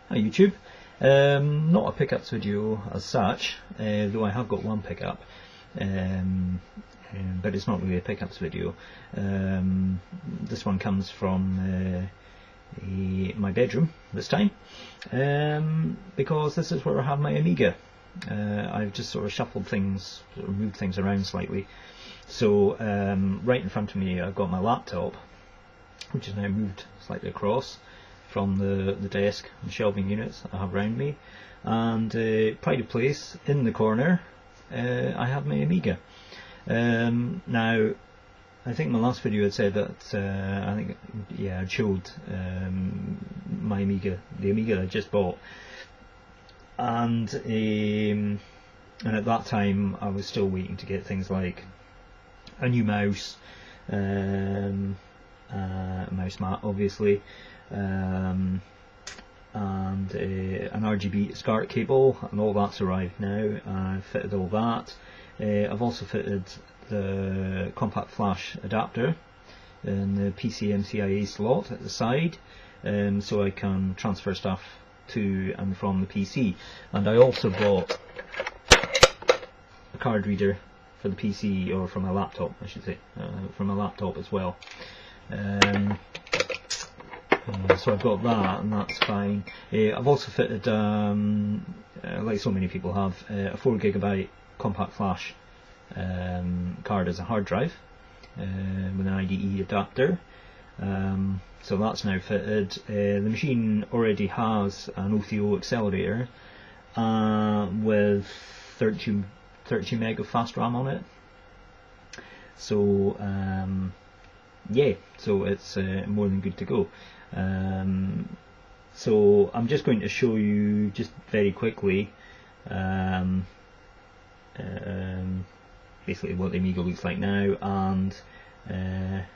Hi YouTube. Not a pickups video as such, though I have got one pickup, but it's not really a pickups video. This one comes from my bedroom this time, because this is where I have my Amiga. I've just sort of shuffled things, moved things around slightly. So right in front of me I've got my laptop, which is now moved slightly across from the desk and shelving units I have around me, and pride of place in the corner I have my Amiga. Now I think my last video had said that I showed my Amiga, the Amiga that I just bought, and at that time I was still waiting to get things like a new mouse, mouse mat obviously, and an RGB SCART cable, and all that's arrived now. I've fitted all that. I've also fitted the compact flash adapter in the PCMCIA slot at the side, so I can transfer stuff to and from the PC. And I also bought a card reader for the PC, or from a laptop I should say, from a laptop as well. So I've got that, and that's fine. I've also fitted, like so many people have, a 4GB compact flash card as a hard drive with an IDE adapter. So that's now fitted. The machine already has an OTO accelerator with 30 meg of fast RAM on it. So yeah, so it's more than good to go. So I'm just going to show you just very quickly basically what the Amiga looks like now, and I'm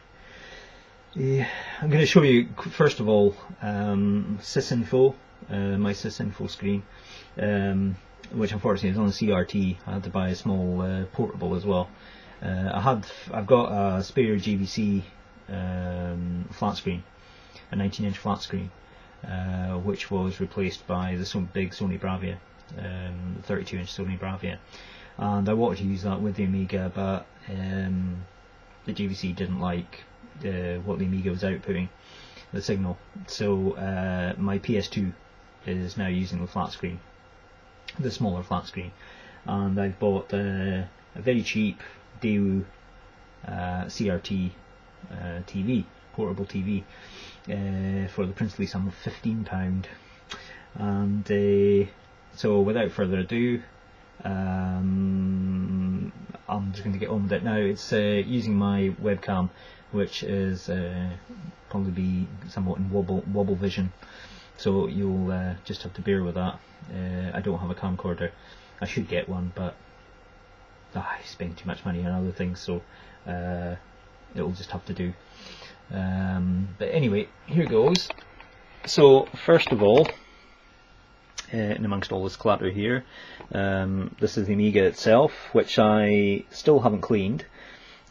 going to show you first of all sysinfo, my sysinfo screen, which unfortunately is on a CRT. I had to buy a small portable as well. I've got a spare GVC flat screen, a 19-inch flat screen, which was replaced by the big Sony Bravia, 32-inch Sony Bravia, and I wanted to use that with the Amiga, but the GVC didn't like what the Amiga was outputting, the signal. So my PS2 is now using the flat screen, the smaller flat screen, and I've bought a very cheap Daewoo CRT TV, portable TV, for the princely sum of £15. And so without further ado, I'm just going to get on with it now. It's using my webcam, which is probably be somewhat in wobble vision, so you'll just have to bear with that. I don't have a camcorder. I should get one, but I spend too much money on other things, so it'll just have to do. But anyway, here goes. So first of all, in amongst all this clatter here, this is the Amiga itself, which I still haven't cleaned.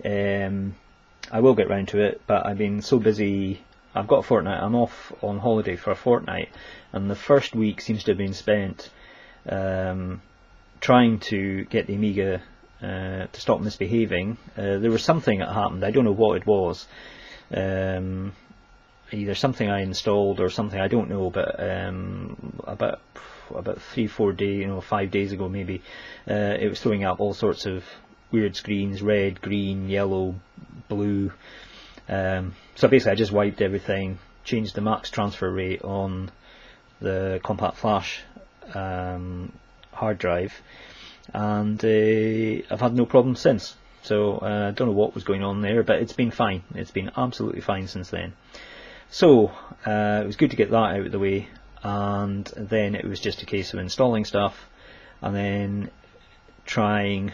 I will get round to it, but I've been so busy. I've got a fortnight. I'm off on holiday for a fortnight, and the first week seems to have been spent trying to get the Amiga to stop misbehaving. There was something that happened. I don't know what it was. Either something I installed or something, I don't know, but about 3-4 days, 5 days ago maybe, it was throwing up all sorts of weird screens: red, green, yellow, blue. So basically I just wiped everything, changed the max transfer rate on the compact flash hard drive, and I've had no problem since. So I don't know what was going on there, but it's been fine. It's been absolutely fine since then. So it was good to get that out of the way, and then it was just a case of installing stuff, and then trying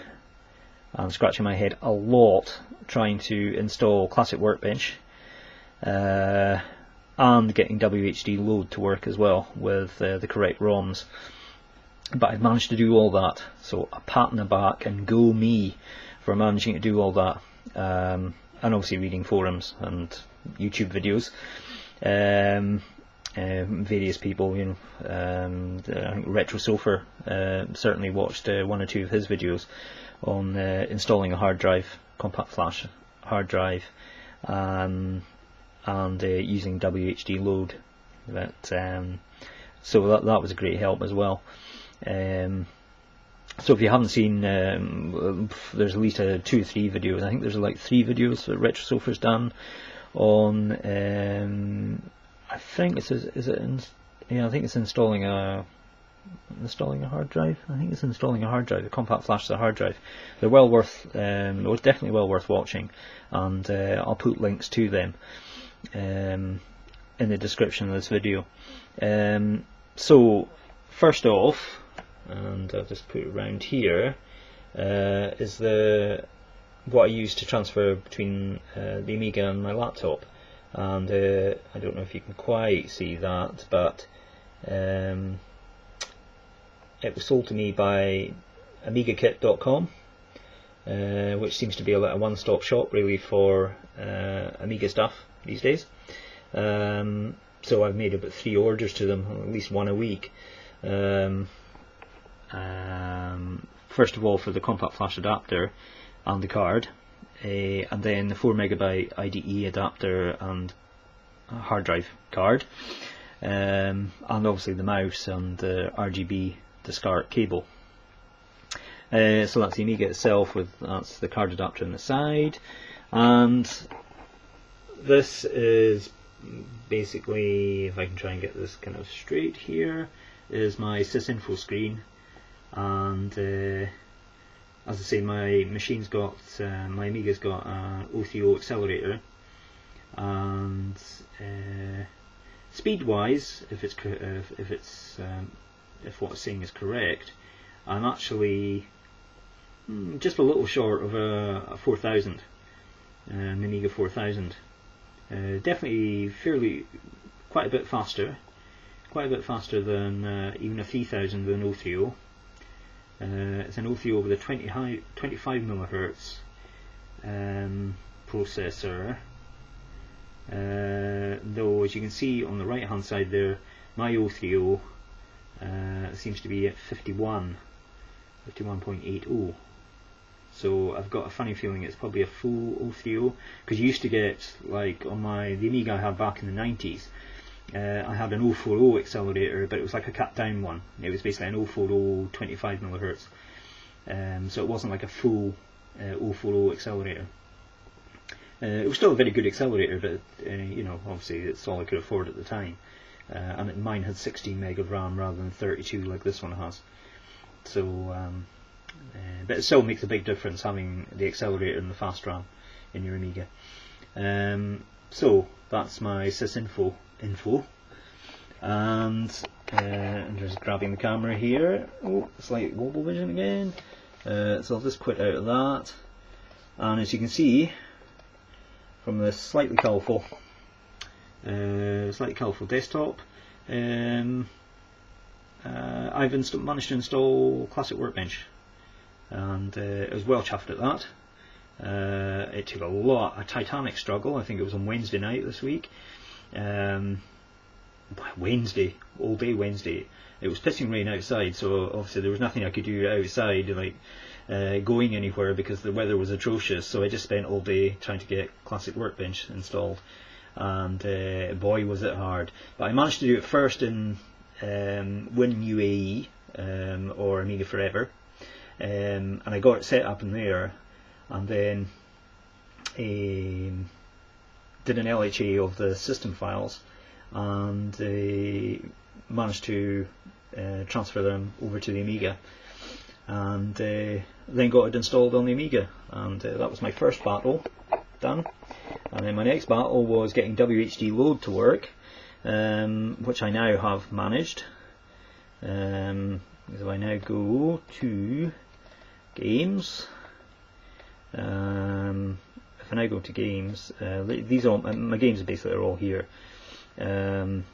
and scratching my head a lot trying to install Classic Workbench, and getting WHD Load to work as well with the correct ROMs. But I've managed to do all that, so a pat on the back and go me for managing to do all that, and obviously reading forums and YouTube videos. various people, I think Retrosofer certainly watched one or two of his videos on installing a hard drive, compact flash hard drive, and using WHD load. So that was a great help as well. So if you haven't seen, there's at least 2 or 3 videos. I think there's like 3 videos that Retrosofer's done on. I think I think it's installing a hard drive. I think it's installing a hard drive, a compact flash to a hard drive. They're well worth, definitely well worth watching, and I'll put links to them in the description of this video. So first off, and I'll just put it around here, is what I use to transfer between the Amiga and my laptop. And I don't know if you can quite see that, but it was sold to me by AmigaKit.com, which seems to be a one-stop shop really for Amiga stuff these days. So I've made about 3 orders to them, at least 1 a week. First of all, for the compact flash adapter and the card, and then the 4 megabyte IDE adapter and hard drive card, and obviously the mouse and the RGB discard cable. So that's the Amiga itself, that's the card adapter on the side, and this is basically, if I can try and get this kind of straight here, is my sysinfo screen. And as I say, my machine's got, my Amiga's got an O3O accelerator, and speed-wise, if what it's saying is correct, I'm actually just a little short of a 4000, an Amiga 4000. Definitely quite a bit faster than even a 3000 with an O3O. It's an O3O with a 25 MHz processor, though as you can see on the right hand side there, my O3O seems to be at 51.80. So I've got a funny feeling it's probably a full O3O, because you used to get, like on the Amiga I had back in the 90s, I had an 040 accelerator, but it was like a cut down one. It was basically an 040 25 MHz, so it wasn't like a full 040 accelerator. It was still a very good accelerator, but obviously it's all I could afford at the time. And mine had 16 meg of RAM rather than 32 like this one has. So, but it still makes a big difference having the accelerator and the fast RAM in your Amiga. So that's my sysinfo info, and I'm just grabbing the camera here. Oh, slight global vision again. So I'll just quit out of that, and as you can see from the slightly colourful desktop, I've managed to install Classic Workbench, and I was well chuffed at that. It took a titanic struggle. I think it was on Wednesday night this week. All day Wednesday. It was pissing rain outside, so obviously there was nothing I could do outside, like going anywhere, because the weather was atrocious. So I just spent all day trying to get Classic Workbench installed, and boy was it hard. But I managed to do it first in Win UAE or Amiga Forever, and I got it set up in there, and then did an LHA of the system files, and managed to transfer them over to the Amiga, and then got it installed on the Amiga, and that was my first battle done. And then my next battle was getting WHD load to work, which I now have managed. So I now go to games. If I now go to games, these are my games. Basically, are all here, and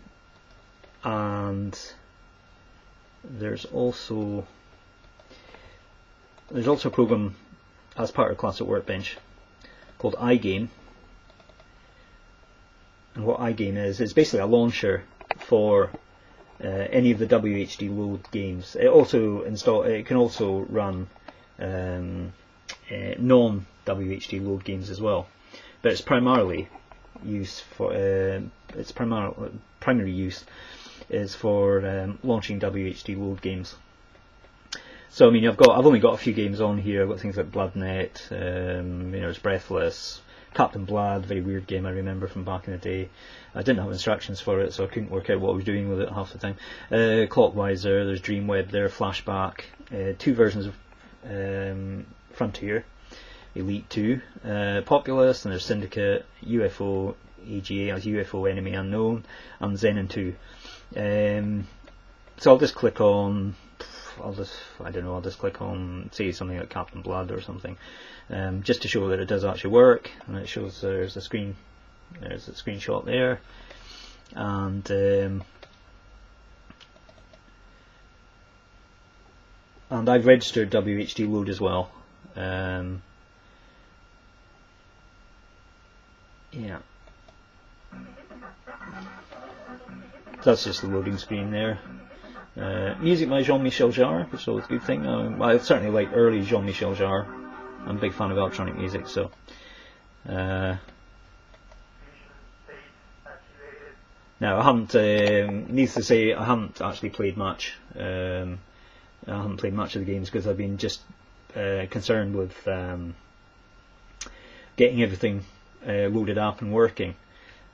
there's also a program as part of Classic Workbench called iGame. And what iGame is, it's basically a launcher for any of the WHD load games. It can also run non-WHD load games as well, but its primary use is for launching WHD load games. So I mean, I've only got a few games on here. I've got things like Bloodnet, it's Breathless, Captain Blad, very weird game I remember from back in the day. I didn't have instructions for it, so I couldn't work out what I was doing with it half the time. Clockwiser, there's Dreamweb there, Flashback, 2 versions of Frontier, Elite 2, Populous, and there's Syndicate, UFO, AGA as UFO Enemy Unknown, and Xenon 2. So I'll just click on, I'll just click on, say something like Captain Blood or something, just to show that it does actually work. And it shows there's a screenshot there, and I've registered WHD load as well. Yeah. That's just the loading screen there. Music by Jean-Michel Jarre, which is always a good thing. I certainly like early Jean-Michel Jarre. I'm a big fan of electronic music, so. Now, I haven't, needless to say, I haven't actually played much. I haven't played much of the games because I've been just concerned with getting everything loaded up and working.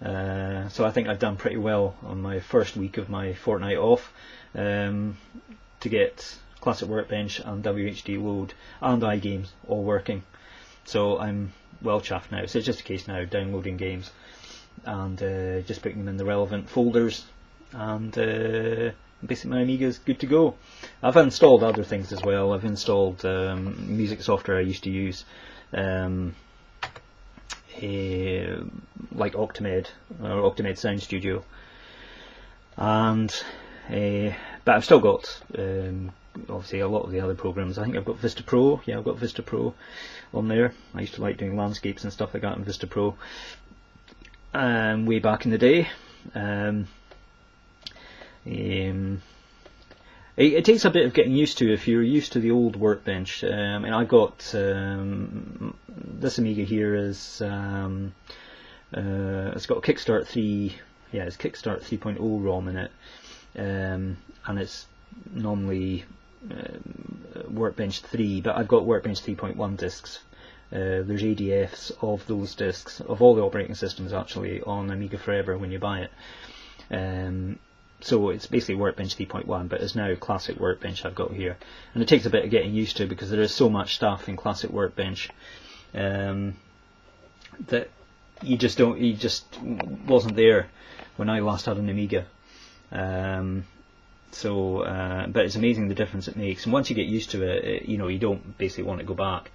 So I think I've done pretty well on my first week of my fortnight off to get Classic Workbench and WHD Load and iGames all working. So I'm well chuffed now. So it's just a case now of downloading games and just putting them in the relevant folders, and basically my Amiga is good to go. I've installed other things as well. I've installed music software I used to use, like Octamed or Octamed Sound Studio, and but I've still got obviously a lot of the other programs. I think I've got Vista Pro. Yeah, I've got Vista Pro on there. I used to like doing landscapes and stuff like that in Vista Pro way back in the day. It takes a bit of getting used to if you're used to the old Workbench. And I've got this Amiga here is it's got Kickstart 3. Yeah, it's Kickstart 3.0 ROM in it, and it's normally Workbench 3, but I've got Workbench 3.1 discs. There's ADFs of those discs, of all the operating systems actually, on Amiga Forever when you buy it. So it's basically Workbench 3.1, but it's now Classic Workbench I've got here. And it takes a bit of getting used to because there is so much stuff in Classic Workbench that you just wasn't there when I last had an Amiga. But it's amazing the difference it makes. And once you get used to it, you don't basically want to go back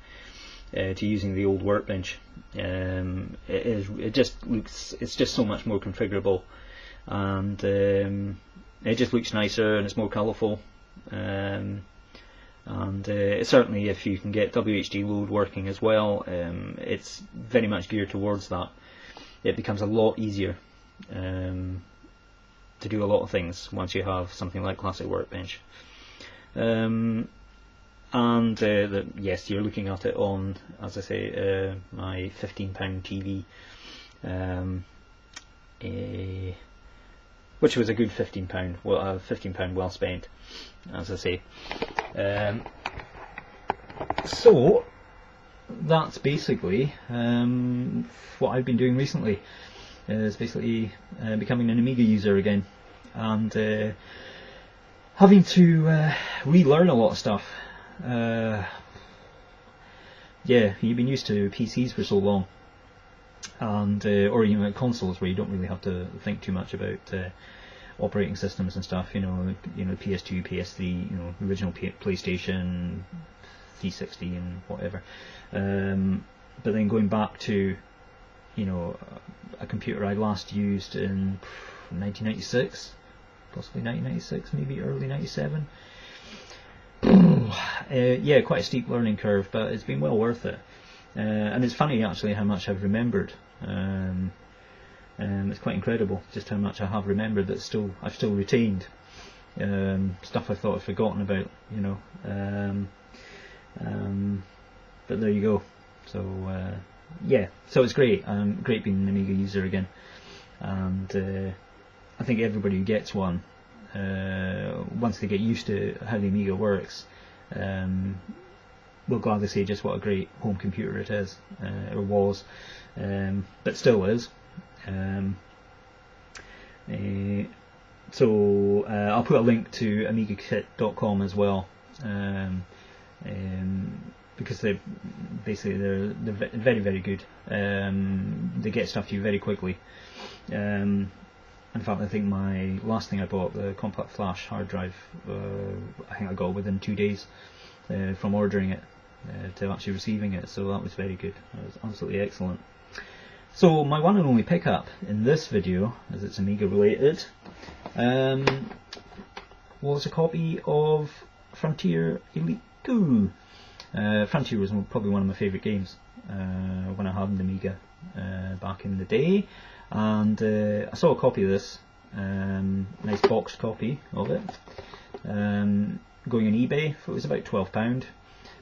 to using the old Workbench. It's just so much more configurable, and it just looks nicer and it's more colourful. And certainly, if you can get WHD Load working as well, it's very much geared towards that. It becomes a lot easier to do a lot of things once you have something like Classic Workbench. Yes, you're looking at it on, as I say, my £15 TV, which was a good £15. Well, £15 well spent, as I say. So that's basically what I've been doing recently. Is basically becoming an Amiga user again, and having to relearn a lot of stuff. Yeah, you've been used to PCs for so long, and or consoles where you don't really have to think too much about operating systems and stuff. PS2, PS3, original PlayStation, 360, and whatever. But then going back to a computer I last used in 1996, possibly 1996, maybe early 97. Yeah, quite a steep learning curve, but it's been well worth it. And it's funny actually how much I've remembered It's quite incredible just how much I have remembered that I've still retained. Stuff I thought I'd forgotten about, you know. But there you go. So yeah, so it's great. Great being an Amiga user again, and I think everybody who gets one, once they get used to how the Amiga works, will gladly say just what a great home computer it is, or was, but still is. So I'll put a link to amigakit.com as well, because they're very, very good. They get stuff to you very quickly. In fact, I think my last thing I bought, the compact flash hard drive, I think I got within 2 days from ordering it to actually receiving it, so that was very good. That was absolutely excellent. So my one and only pickup in this video, as it's Amiga related, was a copy of Frontier Elite 2. Frontier was probably one of my favourite games when I had an Amiga back in the day, and I saw a copy of this, nice boxed copy of it, going on eBay. It was about £12,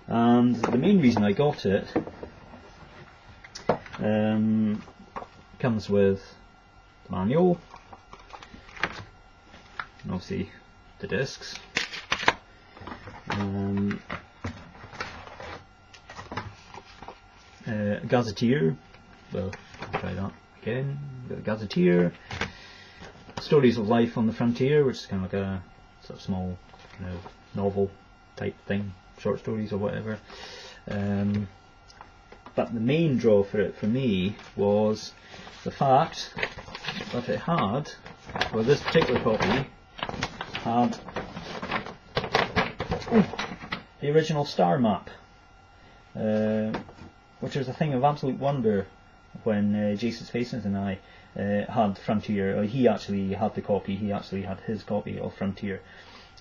and the main reason I got it comes with the manual, and obviously the discs, gazetteer. Well, try that again. Got a gazetteer, stories of life on the frontier, which is kind of like a sort of small kind of novel type thing, short stories or whatever. But the main draw for it for me was the fact that it had, well, this particular copy had the original star map, which was a thing of absolute wonder when Jason Spaces and I had Frontier. He actually had the copy, he actually had his copy of Frontier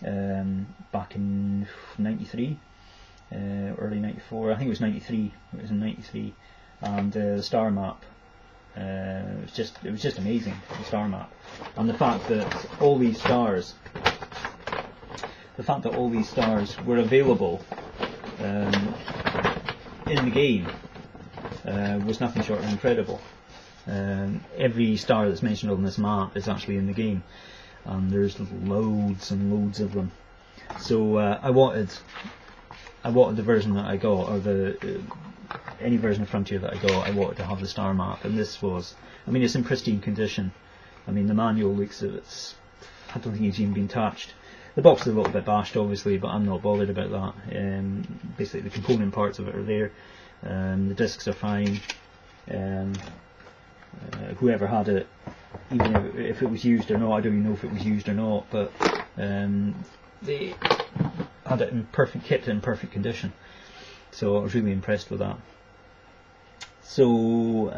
back in 93. Early 94, I think it was 93. It was in 93, and the star map. It was just amazing, the star map, and the fact that all these stars, were available in the game was nothing short of incredible. Every star that's mentioned on this map is actually in the game, and there's loads and loads of them. So I wanted the version that I got, or any version of Frontier that I got, I wanted to have the star map, and this was, I mean, it's in pristine condition. I mean, the manual looks, I don't think it's even been touched. The box is a little bit bashed, obviously, but I'm not bothered about that. Basically, the component parts of it are there. The discs are fine. Whoever had it, even if it was used or not, I don't even know if it was used or not, but they had it kept it in perfect condition, so I was really impressed with that. So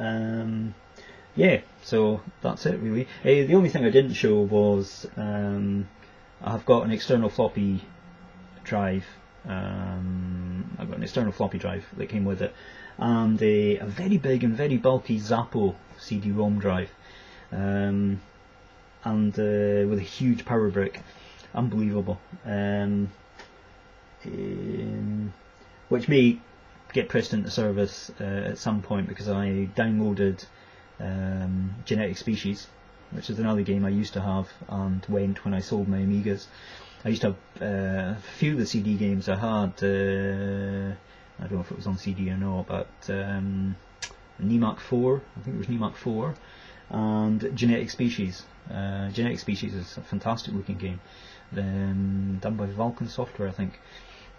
yeah, so that's it really. The only thing I didn't show was I've got an external floppy drive. I've got an external floppy drive that came with it, and a very big and very bulky Zappo CD-ROM drive, and with a huge power brick, unbelievable. Which may get pressed into service at some point, because I downloaded Genetic Species, which is another game I used to have and went when I sold my Amigas. I used to have a few of the CD games I had, I don't know if it was on CD or not, but NEMAC 4, I think it was NEMAC 4, and Genetic Species. Genetic Species is a fantastic looking game, done by Vulcan Software, I think.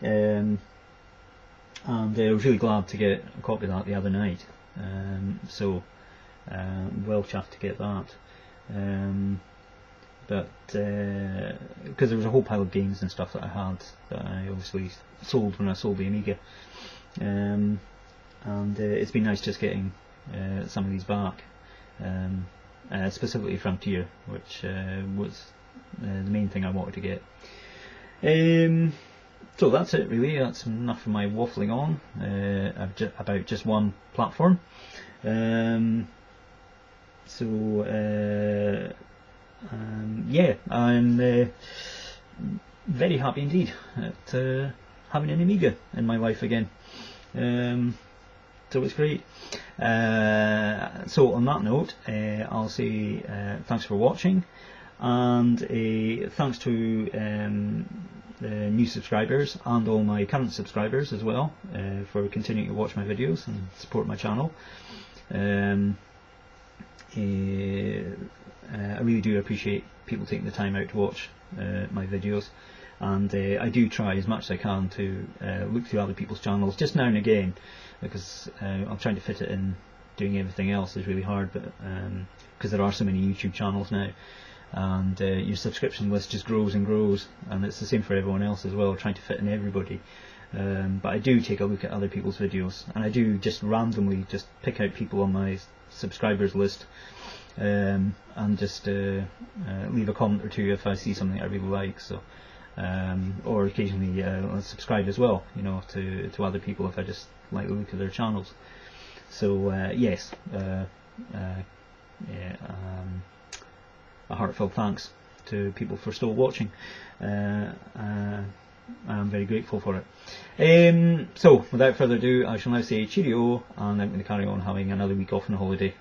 And I was really glad to get a copy of that the other night, so well chuffed to get that. But because there was a whole pile of games and stuff that I had that I obviously sold when I sold the Amiga, and it's been nice just getting some of these back, specifically Frontier, which was the main thing I wanted to get. So that's it really. That's enough of my waffling on about just one platform. So yeah, I'm very happy indeed at having an Amiga in my life again. So it's great. So on that note, I'll say thanks for watching, and thanks to the new subscribers and all my current subscribers as well for continuing to watch my videos and support my channel. I really do appreciate people taking the time out to watch my videos, and I do try as much as I can to look through other people's channels just now and again, because I'm trying to fit it in. Doing everything else is really hard, but because there are so many YouTube channels now, and your subscription list just grows and grows, and it's the same for everyone else as well, trying to fit in everybody. But I do take a look at other people's videos, and I do just randomly just pick out people on my subscribers list, and just leave a comment or two if I see something I really like. So, or occasionally I'll subscribe as well, you know, to other people if I just like the look of their channels. So yes, yeah, a heartfelt thanks to people for still watching. I'm very grateful for it. So without further ado, I shall now say cheerio, and I'm going to carry on having another week off on holiday.